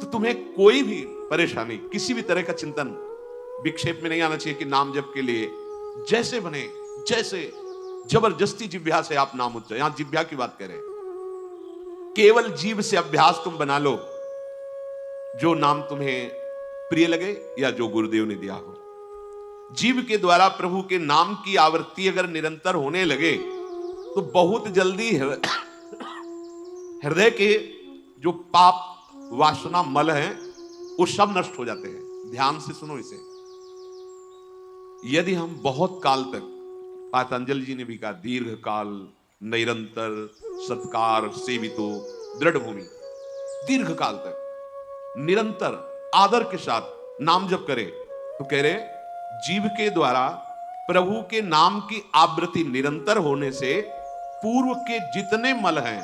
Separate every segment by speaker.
Speaker 1: तो तुम्हें कोई भी परेशानी, किसी भी तरह का चिंतन विक्षेप में नहीं आना चाहिए कि नाम जप के लिए जैसे बने, जैसे जबरदस्ती जिह्वा से आप नाम उच्चारण, यहां जिह्वा की बात करें, केवल जीभ से अभ्यास तुम बना लो, जो नाम तुम्हें प्रिय लगे या जो गुरुदेव ने दिया हो। जीव के द्वारा प्रभु के नाम की आवृत्ति अगर निरंतर होने लगे तो बहुत जल्दी हृदय के जो पाप वासना मल हैं वो सब नष्ट हो जाते हैं। ध्यान से सुनो इसे। यदि हम बहुत काल तक, पातंजलि जी ने भी कहा, दीर्घ काल निरंतर सत्कार सेवितो दृढ़ भूमि, दीर्घ काल तक निरंतर आदर के साथ नाम जप करे, तो कह रहे जीव के द्वारा प्रभु के नाम की आवृत्ति निरंतर होने से पूर्व के जितने मल हैं,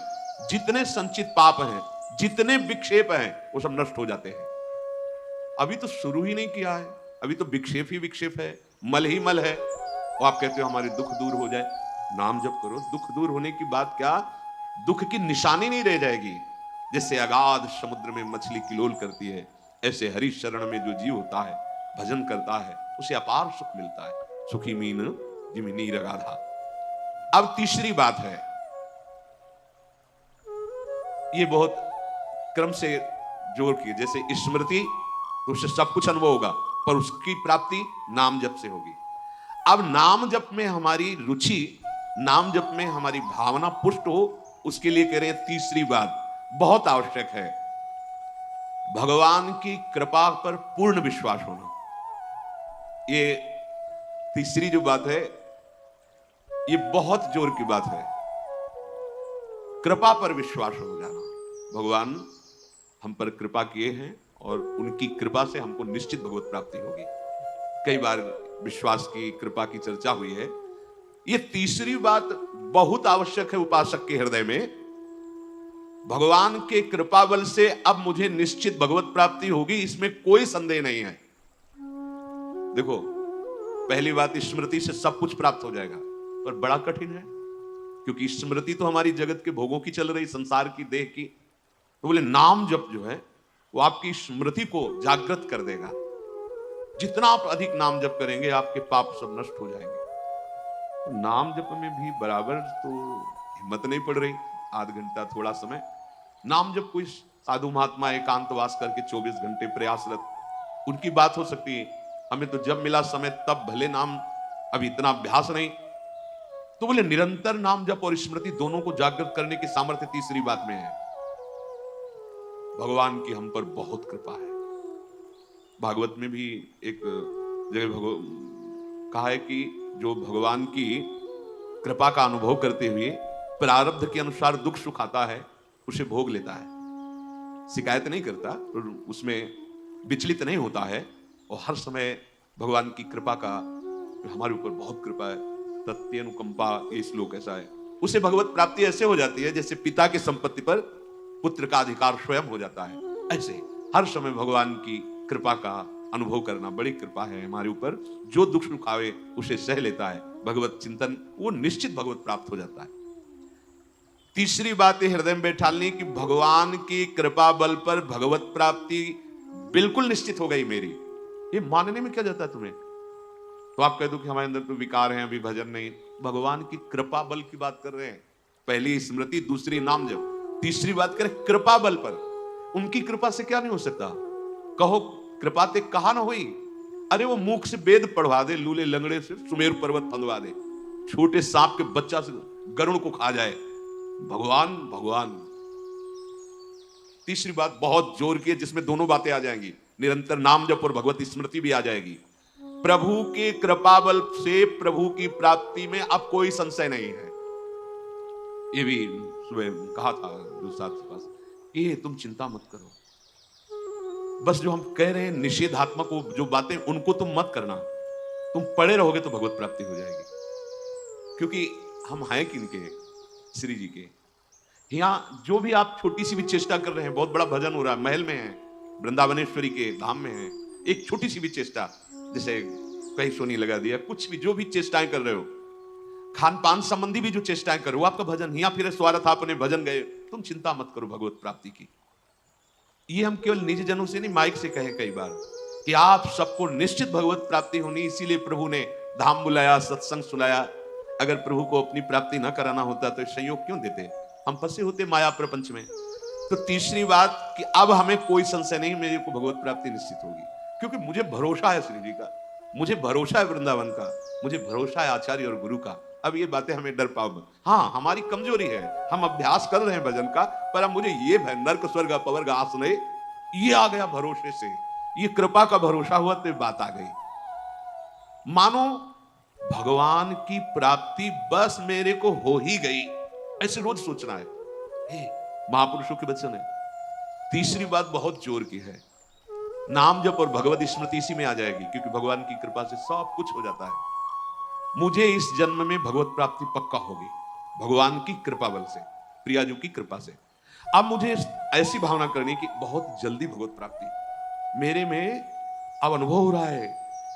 Speaker 1: जितने संचित पाप हैं, जितने विक्षेप हैं, वो सब नष्ट हो जाते हैं। अभी तो शुरू ही नहीं किया है, अभी तो विक्षेप ही विक्षेप है, मल ही मल है। वो आप कहते हो हमारे दुख दूर हो जाए, नाम जप करो, दुख दूर होने की बात क्या, दुख की निशानी नहीं रह जाएगी। जैसे अगाध समुद्र में मछली किलोल करती है, ऐसे हरि शरण में जो जीव होता है, भजन करता है, उसे अपार सुख मिलता है। सुखी मीन जिमी नीर अगाधा। अब तीसरी बात है, ये बहुत क्रम से जोड़ की, जैसे स्मृति तो उससे सब कुछ अनुभव होगा, पर उसकी प्राप्ति नाम जप से होगी। अब नाम जप में हमारी रुचि, नाम जप में हमारी भावना पुष्ट हो, उसके लिए कह रहे हैं तीसरी बात बहुत आवश्यक है, भगवान की कृपा पर पूर्ण विश्वास होना। ये तीसरी जो बात है, ये बहुत जोर की बात है, कृपा पर विश्वास हो जाना। भगवान हम पर कृपा किए हैं और उनकी कृपा से हमको निश्चित भगवत प्राप्ति होगी। कई बार विश्वास की, कृपा की चर्चा हुई है। ये तीसरी बात बहुत आवश्यक है उपासक के हृदय में। भगवान के कृपा बल से अब मुझे निश्चित भगवत प्राप्ति होगी, इसमें कोई संदेह नहीं है। देखो, पहली बात, स्मृति से सब कुछ प्राप्त हो जाएगा, पर बड़ा कठिन है, क्योंकि स्मृति तो हमारी जगत के भोगों की चल रही, संसार की, देह की। तो बोले नाम जप जो है वो आपकी स्मृति को जागृत कर देगा। जितना आप अधिक नाम जप करेंगे, आपके पाप सब नष्ट हो जाएंगे। तो नाम जप में भी बराबर तो हिम्मत नहीं पड़ रही, आध घंटा थोड़ा समय नाम जप, कोई साधु महात्मा एकांतवास करके 24 घंटे प्रयासरत, उनकी बात हो सकती है। हमें तो जब मिला समय तब भले नाम, अभी इतना अभ्यास नहीं। तो बोले निरंतर नाम जप और स्मृति दोनों को जागृत करने की सामर्थ्य तीसरी बात में है। भगवान की हम पर बहुत कृपा है। भागवत में भी एक जगह कहा है कि जो भगवान की कृपा का अनुभव करते हुए प्रारब्ध के अनुसार दुख सुख आता है, उसे भोग लेता है, शिकायत नहीं करता, उसमें विचलित नहीं होता है, और हर समय भगवान की कृपा का, हमारे ऊपर बहुत कृपा है, तत्यनुकंपा, ये श्लोक ऐसा है। उसे भगवत प्राप्ति ऐसे हो जाती है जैसे पिता की संपत्ति पर पुत्र का अधिकार स्वयं हो जाता है। ऐसे हर समय भगवान की कृपा का अनुभव करना बड़ी कृपा है हमारे ऊपर। जो दुख सुख आवे उसे सह लेता है, भगवत चिंतन, वो निश्चित भगवत प्राप्त हो जाता है। तीसरी बात हृदय में बैठालनी कि भगवान की कृपा बल पर भगवत प्राप्ति बिल्कुल निश्चित हो गई मेरी। ये मानने में क्या जाता है तुम्हें? तो आप कह दो कि हमारे अंदर तो विकार हैं, अभी भजन नहीं। भगवान की कृपा बल की बात कर रहे हैं। पहली स्मृति, दूसरी नाम जप, तीसरी बात करें कृपा बल पर। उनकी कृपा से क्या नहीं हो सकता? कहो कृपा ते कहा ना हुई। अरे वो मूक से वेद पढ़वा दे, लूले लंगड़े से सुमेरु पर्वत फंदवा दे, छोटे सांप के बच्चा से गरुड़ को खा जाए। भगवान भगवान। तीसरी बात बहुत जोर की है, जिसमें दोनों बातें आ जाएंगी, निरंतर नाम जप और भगवत स्मृति भी आ जाएगी। प्रभु के कृपा बल से प्रभु की प्राप्ति में अब कोई संशय नहीं है। ये भी सुबह कहा था जो साथ के पास, ये तुम चिंता मत करो, बस जो हम कह रहे हैं निषेधात्मक जो बातें, उनको तुम मत करना, तुम पड़े रहोगे तो भगवत प्राप्ति हो जाएगी। क्योंकि हम हैं किनके? श्री जी के। यहाँ जो भी आप छोटी सी भी चेष्टा कर रहे हैं, बहुत बड़ा भजन हो रहा है, महल में है, वृंदावनेश्वरी के धाम में है, एक छोटी सी भी चेष्टा, जैसे कहीं सोनी लगा दिया, कुछ भी जो भी चेष्टाएं कर रहे हो, खान पान संबंधी भी जो चेष्टाएं करो, आपका भजन, यहाँ फिर स्वार्थ आपने भजन गए, तुम चिंता मत करो भगवत प्राप्ति की। ये हम केवल निजी जनों से नहीं, माइक से कहे कई बार कि आप सबको निश्चित भगवत प्राप्ति होनी, इसीलिए प्रभु ने धाम बुलाया, सत्संग सुनाया। अगर प्रभु को अपनी प्राप्ति न कराना होता तो संयोग क्यों देते? हम फंसे होते माया प्रपंच में। तो तीसरी बात कि अब हमें कोई संशय नहीं, मेरे को भगवत प्राप्ति निश्चित होगी, क्योंकि मुझे भरोसा है श्री जी का, मुझे भरोसा है वृंदावन का, मुझे भरोसा है आचार्य और गुरु का। अब ये बातें हमें डर पाओ मत। हाँ, हमारी कमजोरी है, हम अभ्यास कर रहे हैं भजन का, पर अब मुझे ये नर्क स्वर्ग पवर्ग आसने ये आ गया भरोसे से, ये कृपा का भरोसा हुआ तो बात आ गई। मानो भगवान की प्राप्ति बस मेरे को हो ही गई, ऐसे रोज सोचना है। महापुरुषों के वचन है। तीसरी बात बहुत जोर की है, नाम जप और भगवत स्मृति इसी में आ जाएगी, क्योंकि भगवान की कृपा से सब कुछ हो जाता है। मुझे इस जन्म में भगवत प्राप्ति पक्का होगी, भगवान की कृपा बल से, प्रियाजू की कृपा से। अब मुझे ऐसी भावना करनी कि बहुत जल्दी भगवत प्राप्ति मेरे में अब अनुभव हो रहा है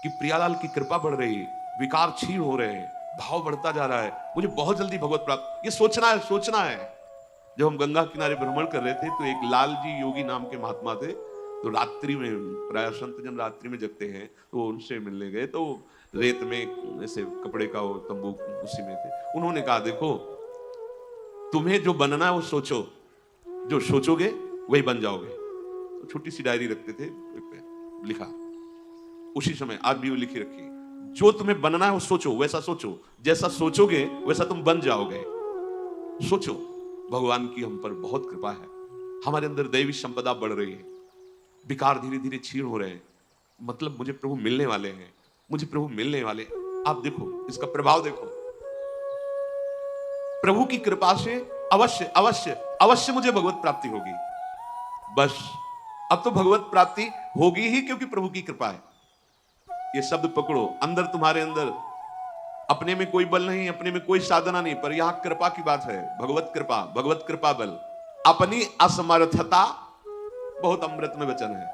Speaker 1: कि प्रियालाल की कृपा बढ़ रही है, विकार क्षीण हो रहे हैं, भाव बढ़ता जा रहा है, मुझे बहुत जल्दी भगवत प्राप्ति। ये सोचना है, सोचना है। जब हम गंगा किनारे भ्रमण कर रहे थे तो एक लाल जी योगी नाम के महात्मा थे, तो रात्रि में, प्राय संत जन रात्रि में जगते हैं, तो उनसे मिलने गए, तो रेत में ऐसे कपड़े का वो तंबू उसी में थे। उन्होंने कहा, देखो तुम्हें जो बनना है वो सोचो, जो सोचोगे वही बन जाओगे। तो छोटी सी डायरी रखते थे, लिखा उसी समय, आज भी वो लिखी रखी, जो तुम्हें बनना है वो सोचो, वैसा सोचो, जैसा सोचोगे वैसा तुम बन जाओगे। सोचो, भगवान की हम पर बहुत कृपा है, हमारे अंदर दैवी संपदा बढ़ रही है, विकार धीरे धीरे क्षीण हो रहे हैं, मतलब मुझे प्रभु मिलने वाले हैं, मुझे प्रभु मिलने वाले। आप देखो इसका प्रभाव, देखो प्रभु की कृपा से अवश्य अवश्य अवश्य मुझे भगवत प्राप्ति होगी। बस अब तो भगवत प्राप्ति होगी ही, क्योंकि प्रभु की कृपा है। ये शब्द पकड़ो, अंदर तुम्हारे अंदर अपने में कोई बल नहीं, अपने में कोई साधना नहीं, पर यहां कृपा की बात है, भगवत कृपा, भगवत कृपा बल। अपनी असमर्थता, बहुत अमृत में वचन है,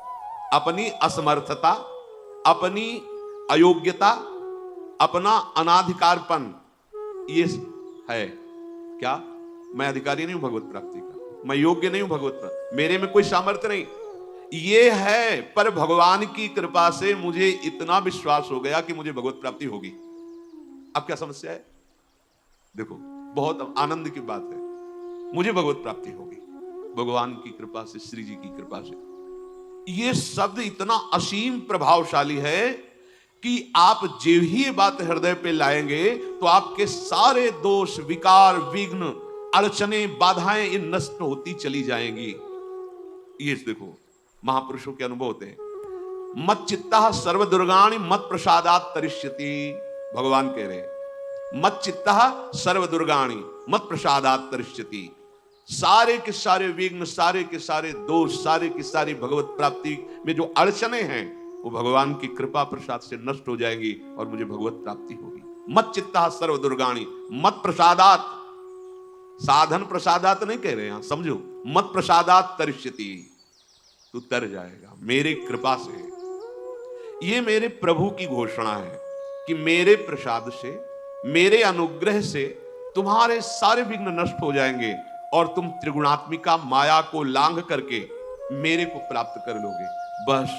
Speaker 1: अपनी असमर्थता, अपनी अयोग्यता, अपना अनाधिकारपन, ये है क्या? मैं अधिकारी नहीं हूं भगवत प्राप्ति का, मैं योग्य नहीं हूं भगवत प्राप्ति, मेरे में कोई सामर्थ्य नहीं, ये है। पर भगवान की कृपा से मुझे इतना विश्वास हो गया कि मुझे भगवत प्राप्ति होगी। अब क्या समस्या है? देखो बहुत आनंद की बात है, मुझे भगवत प्राप्ति होगी भगवान की कृपा से, श्री जी की कृपा से। ये शब्द इतना असीम प्रभावशाली है कि आप जो ही ये बात हृदय पे लाएंगे तो आपके सारे दोष, विकार, विघ्न, अड़चने, बाधाएं ये नष्ट होती चली जाएंगी। ये देखो महापुरुषों के अनुभव होते हैं। मत चित्ता सर्व दुर्गाणि मत प्रसादात तरिष्यति, भगवान कह रहे मत चित्ता सर्व दुर्गाणि मत प्रसादात तरिष्यति। सारे के सारे विघ्न, सारे के सारे दोष, सारे की सारी भगवत प्राप्ति में जो अड़चने हैं वो भगवान की कृपा प्रसाद से नष्ट हो जाएंगी और मुझे भगवत प्राप्ति होगी। मत चित्ता सर्व दुर्गाणि मत प्रसादात, साधन प्रसादात नहीं कह रहे हैं, समझो, मत प्रसादात तरिष्यति, तू तर जाएगा मेरे कृपा से। ये मेरे प्रभु की घोषणा है कि मेरे प्रसाद से, मेरे अनुग्रह से तुम्हारे सारे विघ्न नष्ट हो जाएंगे और तुम त्रिगुणात्मिका माया को लांघ करके मेरे को प्राप्त कर लोगे। बस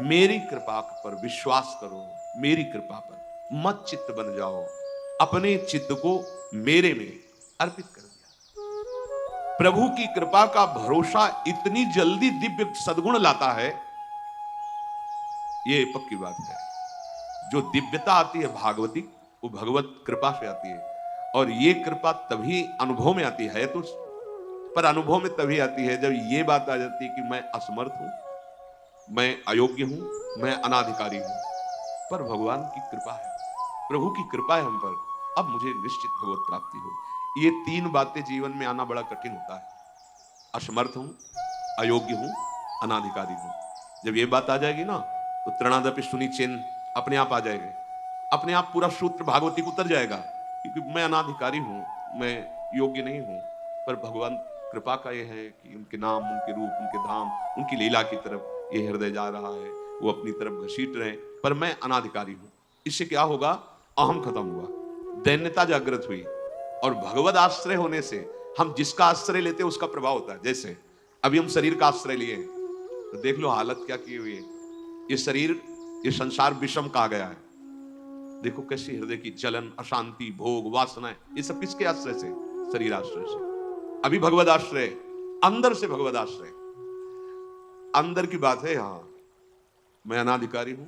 Speaker 1: मेरी कृपा पर विश्वास करो, मेरी कृपा पर मत चित्त बन जाओ, अपने चित्त को मेरे में अर्पित कर दिया। प्रभु की कृपा का भरोसा इतनी जल्दी दिव्य सद्गुण लाता है, ये पक्की बात है। जो दिव्यता आती है भागवती, वो भगवत कृपा से आती है, और ये कृपा तभी अनुभव में आती है, तो पर अनुभव में तभी आती है जब ये बात आ जाती है कि मैं असमर्थ हूं, मैं अयोग्य हूं, मैं अनाधिकारी हूं, पर भगवान की कृपा है, प्रभु की कृपा है हम पर, अब मुझे निश्चित भगवत प्राप्ति हो। ये तीन बातें जीवन में आना बड़ा कठिन होता है, असमर्थ हूं, अयोग्य हूं, अनाधिकारी हूं। जब ये बात आ जाएगी ना तो तृणादपि सुनी चिन्ह अपने आप आ जाएंगे, अपने आप पूरा सूत्र भागवती को उतर जाएगा, क्योंकि मैं अनाधिकारी हूं, मैं योग्य नहीं हूं, पर भगवान कृपा का यह है कि उनके नाम, उनके रूप, उनके धाम, उनकी लीला की तरफ ये हृदय जा रहा है, वो अपनी तरफ घसीट रहे, पर मैं अनाधिकारी हूं। इससे क्या होगा? अहम खत्म हुआ, दैन्यता जागृत हुई, और भगवद आश्रय होने से हम जिसका आश्रय लेते हैं उसका प्रभाव होता है। जैसे अभी हम शरीर का आश्रय लिए हैं, तो देख लो हालत क्या की हुई है। ये शरीर, ये संसार विषम कहा गया है। देखो कैसी हृदय की जलन, अशांति, भोग, वासनाएं, ये सब किसके आश्रय से? शरीर आश्रय से। अभी भगवद आश्रय, अंदर से भगवद आश्रय, अंदर की बात है। यहां मैं अनाधिकारी हूं,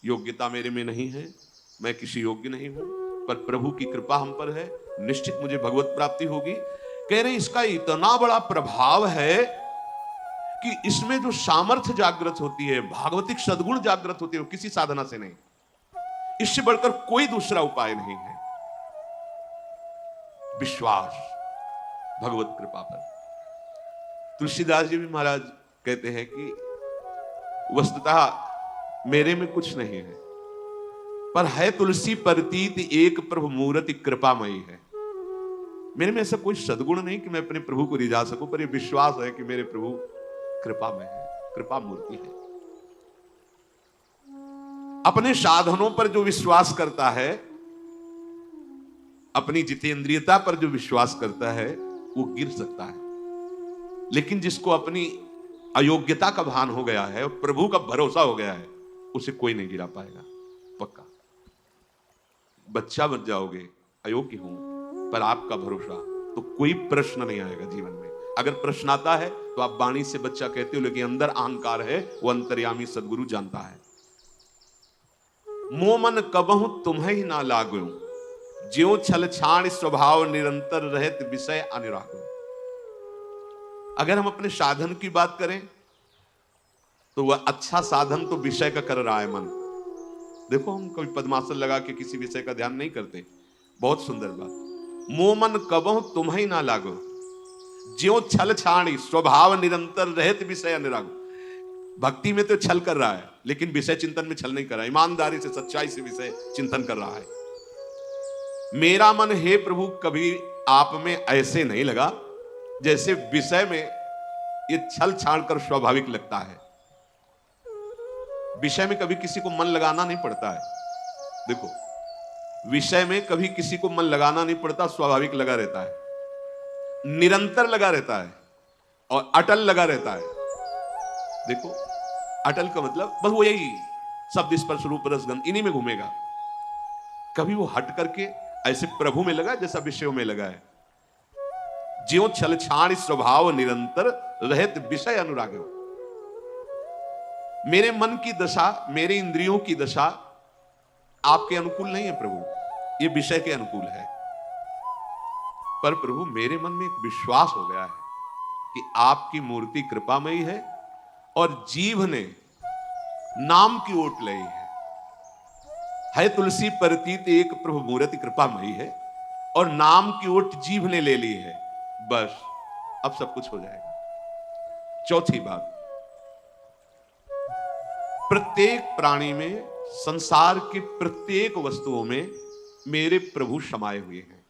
Speaker 1: योग्यता मेरे में नहीं है, मैं किसी योग्य नहीं हूं, पर प्रभु की कृपा हम पर है, निश्चित मुझे भगवत प्राप्ति होगी। कह रहे इसका इतना बड़ा प्रभाव है कि इसमें जो सामर्थ्य जागृत होती है, भागवतिक सद्गुण जागृत होती है, वो किसी साधना से नहीं, इससे बढ़कर कोई दूसरा उपाय नहीं है। विश्वास भगवत कृपा पर। तुलसीदास जी भी महाराज कहते हैं कि वस्तुतः मेरे में कुछ नहीं है, पर है तुलसी प्रतीत एक प्रभु मूर्ति कृपामयी है। मेरे में ऐसा कोई सद्गुण नहीं कि मैं अपने प्रभु को रिझा सकूं, पर यह विश्वास है कि मेरे प्रभु कृपामय है, कृपा मूर्ति है। अपने साधनों पर जो विश्वास करता है, अपनी जितेंद्रियता पर जो विश्वास करता है, वो गिर सकता है। लेकिन जिसको अपनी अयोग्यता का भान हो गया है और प्रभु का भरोसा हो गया है, उसे कोई नहीं गिरा पाएगा, पक्का। बच्चा बन जाओगे, अयोग्य हूं, पर आपका भरोसा, तो कोई प्रश्न नहीं आएगा जीवन में। अगर प्रश्न आता है तो आप वाणी से बच्चा कहते हो, लेकिन अंदर अहंकार है, वो अंतर्यामी सदगुरु जानता है। मोमन कबहु तुम्हें ही ना लागू, ज्यों छल छाण स्वभाव निरंतर रहत विषय अनुराग। अगर हम अपने साधन की बात करें तो वह अच्छा साधन तो विषय का कर रहा है मन। देखो हम कभी पद्मासन लगा के किसी विषय का ध्यान नहीं करते, बहुत सुंदर बात। मोमन कबहु तुम्हें ही ना लागो, ज्यों छल छाणी स्वभाव निरंतर रहत विषय अनुराग। भक्ति में तो छल कर रहा है, लेकिन विषय चिंतन में छल नहीं कर रहा है, ईमानदारी से सच्चाई से विषय चिंतन कर रहा है। मेरा मन हे प्रभु कभी आप में ऐसे नहीं लगा जैसे विषय में ये छल छाड़ कर स्वाभाविक लगता है। विषय में कभी किसी को मन लगाना नहीं पड़ता है। देखो विषय में कभी किसी को मन लगाना नहीं पड़ता, स्वाभाविक लगा रहता है, निरंतर लगा रहता है और अटल लगा रहता है। देखो अटल का मतलब बस वो यही शब्द स्पर्श रूप रस गंध इन्हीं में घूमेगा। कभी वो हट करके ऐसे प्रभु में लगा जैसा विषयों में लगा है। ज्यों छल छाण स्वभाव निरंतर रहत विषय अनुराग। मेरे मन की दशा, मेरे इंद्रियों की दशा आपके अनुकूल नहीं है प्रभु, ये विषय के अनुकूल है। पर प्रभु मेरे मन में एक विश्वास हो गया है कि आपकी मूर्ति कृपामयी है और जीव ने नाम की ओट ली है तुलसी प्रतीत एक प्रभु मूर्ति कृपामयी है और नाम की ओट जीव ने ले ली है। बस अब सब कुछ हो जाएगा। चौथी बात, प्रत्येक प्राणी में, संसार की प्रत्येक वस्तुओं में मेरे प्रभु समाये हुए हैं।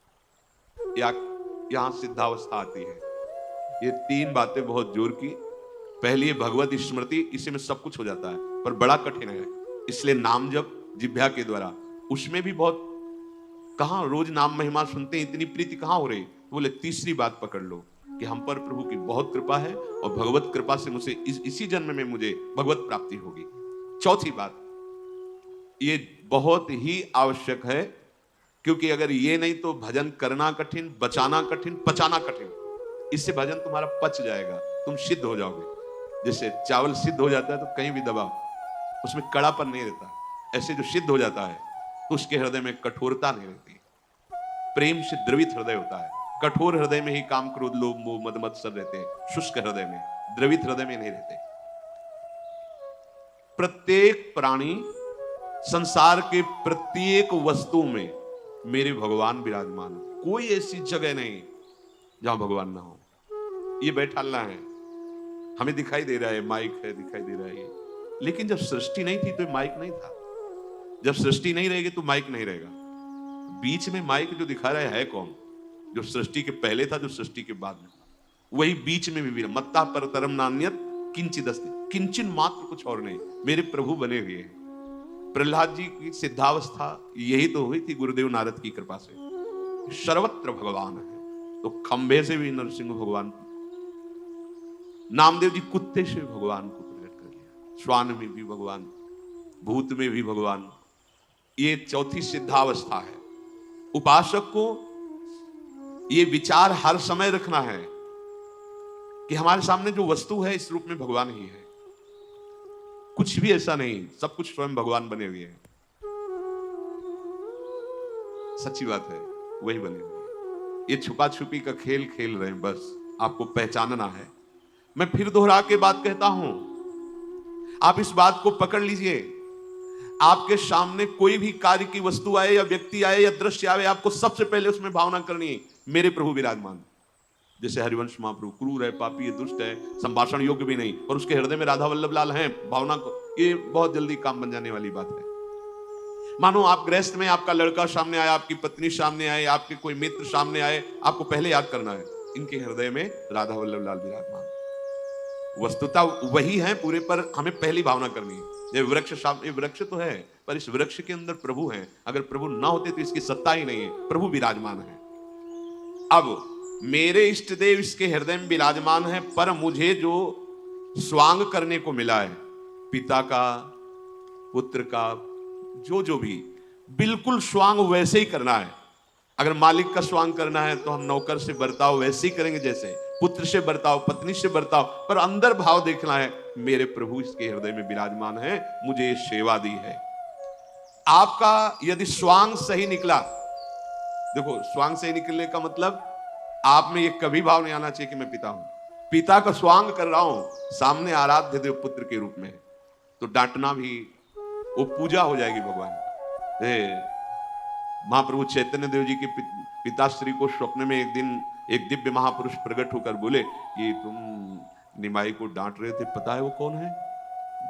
Speaker 1: यहां सिद्धावस्था आती है। ये तीन बातें बहुत जोर की। पहली है भगवत स्मृति, इसी में सब कुछ हो जाता है, पर बड़ा कठिन है, इसलिए नाम जप जिह्वा के द्वारा, उसमें भी बहुत, कहां रोज नाम महिमा सुनते हैं, इतनी प्रीति कहां हो रही। बोले तीसरी बात पकड़ लो कि हम पर प्रभु की बहुत कृपा है और भगवत कृपा से मुझे इसी जन्म में मुझे भगवत प्राप्ति होगी। चौथी बात, ये बहुत ही आवश्यक है, क्योंकि अगर ये नहीं तो भजन करना कठिन, बचाना कठिन, पचाना कठिन। इससे भजन तुम्हारा पच जाएगा, तुम सिद्ध हो जाओगे। जैसे चावल सिद्ध हो जाता है तो कहीं भी दबाओ उसमें कड़ापन नहीं रहता, ऐसे जो सिद्ध हो जाता है तो उसके हृदय में कठोरता नहीं रहती, प्रेम से द्रवित हृदय होता है। कठोर हृदय में ही काम क्रोध लोभ मोह मद मत्सर रहते हैं, शुष्क हृदय में, द्रवित हृदय में नहीं रहते। प्रत्येक प्राणी, संसार के प्रत्येक वस्तु में मेरे भगवान विराजमान। कोई ऐसी जगह नहीं जहां भगवान ना हो। ये बैठालना है, हमें दिखाई दे रहा है, माइक है, दिखाई दे रहा है, लेकिन जब सृष्टि नहीं थी तो माइक नहीं था। जब सृष्टि नहीं रहेगी तो माइक नहीं रहेगा। बीच में माइक जो दिखा रहा है कौन? जो सृष्टि के पहले था, जो सृष्टि के बाद में था, वही बीच में भी मत्ता पर तरम नान्यत किंचित अस्ति, किंचन मात्र, कुछ और नहीं, मेरे प्रभु बने हुए हैं। प्रहलाद जी की सिद्धावस्था यही तो हुई थी गुरुदेव नारद की कृपा से। सर्वत्र भगवान है, तो खंभे से भी नरसिंह भगवान नामदेव जी कुत्ते से भगवान को प्रकट कर लिया, श्वान में भी भगवान, भूत में भी भगवान। ये चौथी सिद्धावस्था है। उपासक को ये विचार हर समय रखना है कि हमारे सामने जो वस्तु है इस रूप में भगवान ही है, कुछ भी ऐसा नहीं, सब कुछ स्वयं भगवान बने हुए हैं। सच्ची बात है, वही बने हुए हैं। ये छुपा छुपी का खेल खेल रहे हैं, बस आपको पहचानना है। मैं फिर दोहरा के बात कहता हूं, आप इस बात को पकड़ लीजिए। आपके सामने कोई भी कार्य की वस्तु आए या व्यक्ति आए या दृश्य आए, आपको सबसे पहले उसमें भावना करनी है, मेरे प्रभु विराजमान। जैसे हरिवंश महाप्रभु क्रूर है, पापी है, दुष्ट है, संभाषण योग्य भी नहीं, और उसके हृदय में राधा वल्लभ लाल हैं, भावना को, ये बहुत जल्दी काम बन जाने वाली बात है। मानो आप गृहस्थ में, आपका लड़का सामने आया, आपकी पत्नी सामने आए, आपके कोई मित्र सामने आए, आपको पहले याद करना है इनके हृदय में राधा वल्लभ लाल विराजमान। वस्तुता वही है पूरे, पर हमें पहली भावना करनी है। ये वृक्ष सामने, वृक्ष तो है, पर इस वृक्ष के अंदर प्रभु हैं। अगर प्रभु ना होते तो इसकी सत्ता ही नहीं है, प्रभु विराजमान है। अब मेरे इष्ट देव इसके हृदय में विराजमान है, पर मुझे जो स्वांग करने को मिला है, पिता का, पुत्र का, जो भी, बिल्कुल स्वांग वैसे ही करना है। अगर मालिक का स्वांग करना है तो हम नौकर से बर्ताव वैसे ही करेंगे, जैसे पुत्र से बर्ताव, पत्नी से बर्ताव, पर अंदर भाव देखना है, मेरे प्रभु इसके हृदय में विराजमान है, मुझे ये सेवा दी है। आपका यदि स्वांग सही निकला, देखो स्वांग सही निकलने का मतलब आप में ये कभी भाव नहीं आना चाहिए कि मैं पिता हूं, पिता का स्वांग कर रहा हूं, सामने आराध्य देव पुत्र के रूप में, तो डांटना भी वो पूजा हो जाएगी भगवान। महाप्रभु चैतन्य देव जी के पिताश्री को स्वप्न में एक दिन एक दिव्य महापुरुष प्रकट होकर बोले, ये तुम निमाई को डांट रहे थे, पता है वो कौन है?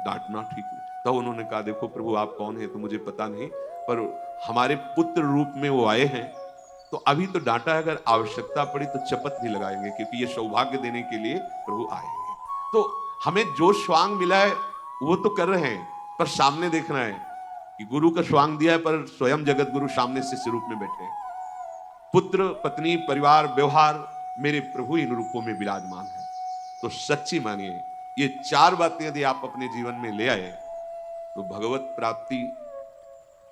Speaker 1: डांटना ठीक नहीं। तब तो उन्होंने कहा, देखो प्रभु आप कौन है तो मुझे पता नहीं, पर हमारे पुत्र रूप में वो आए हैं, तो अभी तो डांटा है, अगर आवश्यकता पड़ी तो चपत भी लगाएंगे, क्योंकि ये सौभाग्य देने के लिए प्रभु आए हैं। तो हमें जो स्वांग मिला है वो तो कर रहे हैं, पर सामने देखना है कि गुरु का स्वांग दिया है, पर स्वयं जगत गुरु सामने शिष्य रूप में बैठे हैं। पुत्र, पत्नी, परिवार, व्यवहार, मेरे प्रभु इन रूपों में विराजमान है। तो सच्ची मानिए, ये चार बातें यदि आप अपने जीवन में ले आए तो भगवत प्राप्ति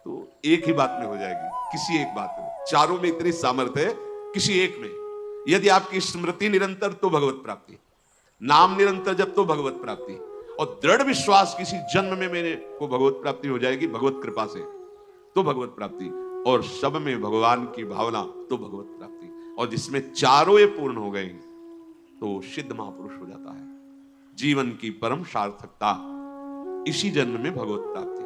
Speaker 1: तो एक ही बात में हो जाएगी, किसी एक बात में। चारों में इतनी सामर्थ्य है, किसी एक में यदि आपकी स्मृति निरंतर तो भगवत प्राप्ति, नाम निरंतर जब तो भगवत प्राप्ति, और दृढ़ विश्वास किसी जन्म में मेरे को भगवत प्राप्ति हो जाएगी, भगवत कृपा से तो भगवत प्राप्ति, और सब में भगवान की भावना तो भगवत प्राप्ति। और जिसमें चारों ये पूर्ण हो गए तो सिद्ध महापुरुष हो जाता है। जीवन की परम सार्थकता इसी जन्म में भगवत प्राप्ति।